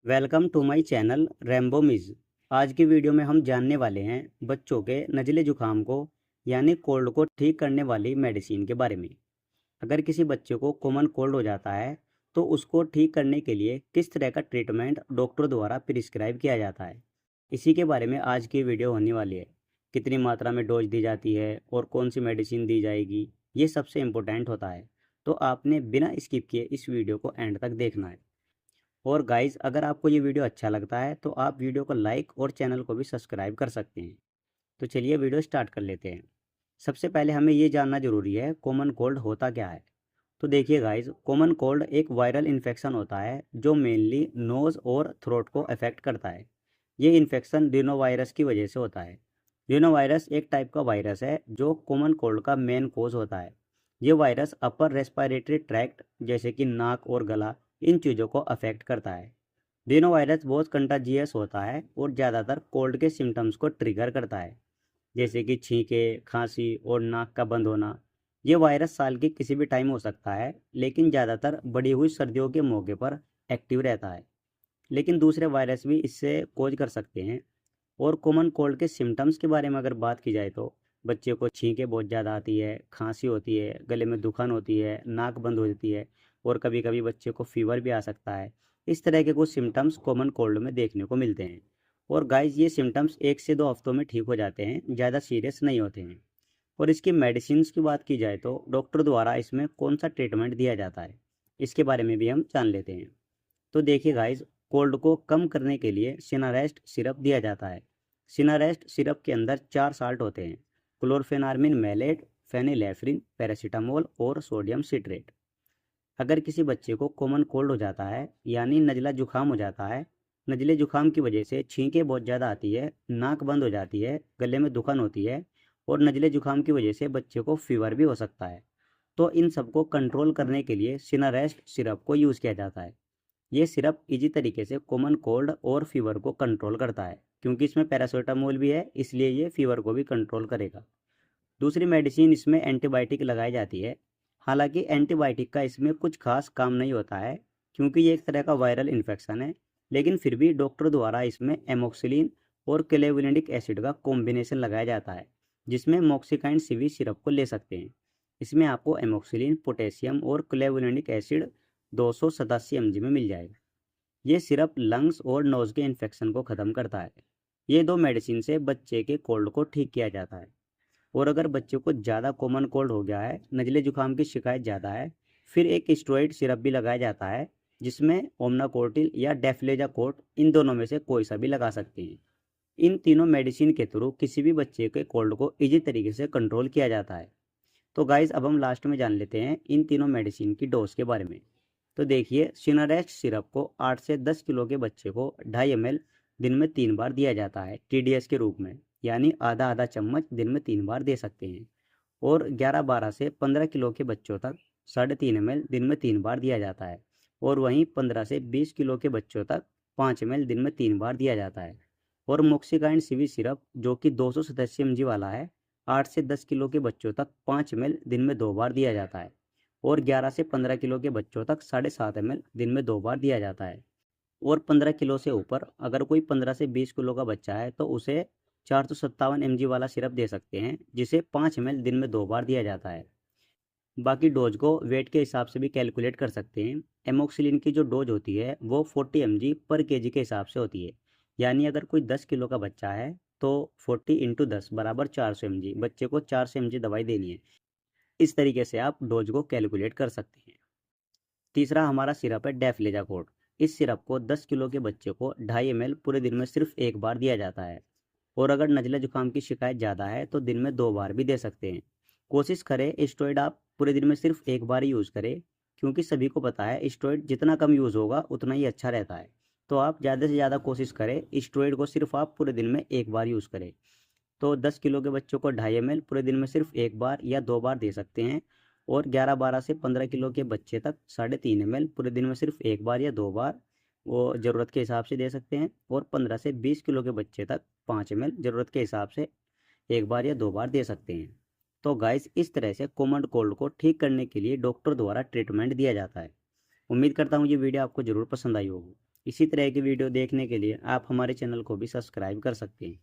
Welcome to my channel Rambo मिज। आज की वीडियो में हम जानने वाले हैं बच्चों के नज़ले जुकाम को यानी कोल्ड को ठीक करने वाली मेडिसिन के बारे में। अगर किसी बच्चे को कॉमन कोल्ड हो जाता है तो उसको ठीक करने के लिए किस तरह का ट्रीटमेंट डॉक्टर द्वारा प्रिस्क्राइब किया जाता है, इसी के बारे में आज की वीडियो होने वाली है। कितनी मात्रा में डोज दी जाती है और कौन सी मेडिसिन दी जाएगी, ये सबसे इम्पोर्टेंट होता है। तो आपने बिना स्किप किए इस वीडियो को एंड तक देखना है। और गाइस, अगर आपको ये वीडियो अच्छा लगता है तो आप वीडियो को लाइक और चैनल को भी सब्सक्राइब कर सकते हैं। तो चलिए वीडियो स्टार्ट कर लेते हैं। सबसे पहले हमें ये जानना जरूरी है कॉमन कोल्ड होता क्या है। तो देखिए गाइस, कॉमन कोल्ड एक वायरल इन्फेक्शन होता है जो मेनली नोज़ और थ्रोट को अफेक्ट करता है। ये इन्फेक्शन रिनोवायरस की वजह से होता है। रिनोवायरस एक टाइप का वायरस है जो कॉमन कोल्ड का मेन कोज होता है। ये वायरस अपर रेस्पिरेटरी ट्रैक्ट जैसे कि नाक और गला, इन चीज़ों को अफेक्ट करता है। रिनोवायरस बहुत कंटाजियस होता है और ज़्यादातर कोल्ड के सिम्टम्स को ट्रिगर करता है, जैसे कि छींके, खांसी और नाक का बंद होना। ये वायरस साल के किसी भी टाइम हो सकता है, लेकिन ज़्यादातर बढ़ी हुई सर्दियों के मौके पर एक्टिव रहता है। लेकिन दूसरे वायरस भी इससे कोज कर सकते हैं। और कॉमन कोल्ड के सिम्टम्स के बारे में अगर बात की जाए तो बच्चे को छींके बहुत ज़्यादा आती है, खांसी होती है, गले में दुखन होती है, नाक बंद हो जाती है और कभी कभी बच्चे को फीवर भी आ सकता है। इस तरह के कुछ सिम्टम्स कॉमन कोल्ड में देखने को मिलते हैं। और गाइस, ये सिम्टम्स 1 से 2 हफ्तों में ठीक हो जाते हैं, ज़्यादा सीरियस नहीं होते हैं। और इसकी मेडिसिन की बात की जाए तो डॉक्टर द्वारा इसमें कौन सा ट्रीटमेंट दिया जाता है, इसके बारे में भी हम जान लेते हैं। तो देखिए गाइस, कोल्ड को कम करने के लिए सिनारेस्ट सिरप दिया जाता है। सिनारेस्ट सिरप के अंदर 4 साल्ट होते हैं: क्लोरफेनार्मिन मेलेट, फेनिलेफ्रिन, पैरासीटामोल और सोडियम सिट्रेट। अगर किसी बच्चे को कॉमन कोल्ड हो जाता है यानी नज़ला जुकाम हो जाता है, नज़ले जुकाम की वजह से छींकें बहुत ज़्यादा आती है, नाक बंद हो जाती है, गले में दुखन होती है और नज़ले जुकाम की वजह से बच्चे को फीवर भी हो सकता है, तो इन सबको कंट्रोल करने के लिए सिनारेस्ट सिरप को यूज़ किया जाता है। ये सिरप इजी तरीके से कॉमन कोल्ड और फीवर को कंट्रोल करता है, क्योंकि इसमें पैरासीटामोल भी है, इसलिए ये फीवर को भी कंट्रोल करेगा। दूसरी मेडिसिन इसमें एंटीबायोटिक लगाई जाती है। हालांकि एंटीबायोटिक का इसमें कुछ खास काम नहीं होता है, क्योंकि ये एक तरह का वायरल इन्फेक्शन है। लेकिन फिर भी डॉक्टर द्वारा इसमें एमोक्सिलिन और क्लेवुलिनिक एसिड का कॉम्बिनेशन लगाया जाता है, जिसमें मॉक्सिकाइन सीवी सिरप को ले सकते हैं। इसमें आपको एमोक्सिलिन, पोटेशियम और क्लेवुलिनिक एसिड 287 mg में मिल जाएगा। ये सिरप लंग्स और नोज के इन्फेक्शन को ख़त्म करता है। ये दो मेडिसिन से बच्चे के कोल्ड को ठीक किया जाता है। और अगर बच्चे को ज़्यादा कॉमन कोल्ड हो गया है, नज़ले जुकाम की शिकायत ज़्यादा है, फिर एक स्टेरॉइड सिरप भी लगाया जाता है, जिसमें ओमनाकोर्टिल या डेफ्लेजाकोर्ट, इन दोनों में से कोई सा भी लगा सकते हैं। इन तीनों मेडिसिन के थ्रू किसी भी बच्चे के कोल्ड को इजी तरीके से कंट्रोल किया जाता है। तो गाइज, अब हम लास्ट में जान लेते हैं इन तीनों मेडिसिन की डोज के बारे में। तो देखिए, सिनारेस्ट सिरप को 8 से 10 किलो के बच्चे को 2.5 ml दिन में 3 बार दिया जाता है टीडीएस के रूप में, यानी आधा आधा चम्मच दिन में 3 बार दे सकते हैं। और 11-12 से 15 किलो के बच्चों तक 3.5 ml दिन में 3 बार दिया जाता है। और वहीं 15 से 20 किलो के बच्चों तक 5 ml दिन में 3 बार दिया जाता है। और मोक्सिकाइन सीवी सिरप जो कि 287 mg वाला है, 8 से 10 किलो के बच्चों तक 5 ml दिन में 2 बार दिया जाता है। और 11 से 15 किलो के बच्चों तक 7.5 ml दिन में 2 बार दिया जाता है। और 15 किलो से ऊपर अगर कोई 15 से 20 किलो का बच्चा है तो उसे 457 mg वाला सिरप दे सकते हैं, जिसे 5 ml दिन में 2 बार दिया जाता है। बाकी डोज को वेट के हिसाब से भी कैलकुलेट कर सकते हैं। एमोक्सिलिन की जो डोज होती है वो 40 mg पर केजी के हिसाब से होती है। यानी अगर कोई 10 किलो का बच्चा है तो 40 × 10 बराबर 400 mg, बच्चे को 400 mg दवाई देनी है। इस तरीके से आप डोज को कैलकुलेट कर सकते हैं। तीसरा हमारा सिरप है डेफ्लेजाकोर्ट। इस सिरप को 10 किलो के बच्चे को 2.5 ml पूरे दिन में सिर्फ 1 बार दिया जाता है। और अगर नज़ला जुकाम की शिकायत ज़्यादा है तो दिन में 2 बार भी दे सकते हैं। कोशिश करें स्टेरॉइड आप पूरे दिन में सिर्फ 1 बार ही यूज़ करें, क्योंकि सभी को पता है स्टेरॉइड जितना कम यूज़ होगा उतना ही अच्छा रहता है। तो आप ज़्यादा से ज़्यादा कोशिश करें स्टेरॉइड को सिर्फ आप पूरे दिन में 1 बार यूज़ करें। तो 10 किलो के बच्चों को 2.5 ml पूरे दिन में सिर्फ 1 बार या 2 बार दे सकते हैं। और 11-12 से 15 किलो के बच्चे तक 3.5 ml पूरे दिन में सिर्फ 1 बार या 2 बार वो ज़रूरत के हिसाब से दे सकते हैं। और 15 से 20 किलो के बच्चे तक 5 ml ज़रूरत के हिसाब से 1 बार या 2 बार दे सकते हैं। तो गाइस, इस तरह से कॉमन कोल्ड को ठीक करने के लिए डॉक्टर द्वारा ट्रीटमेंट दिया जाता है। उम्मीद करता हूँ ये वीडियो आपको ज़रूर पसंद आई होगी। इसी तरह की वीडियो देखने के लिए आप हमारे चैनल को भी सब्सक्राइब कर सकते हैं।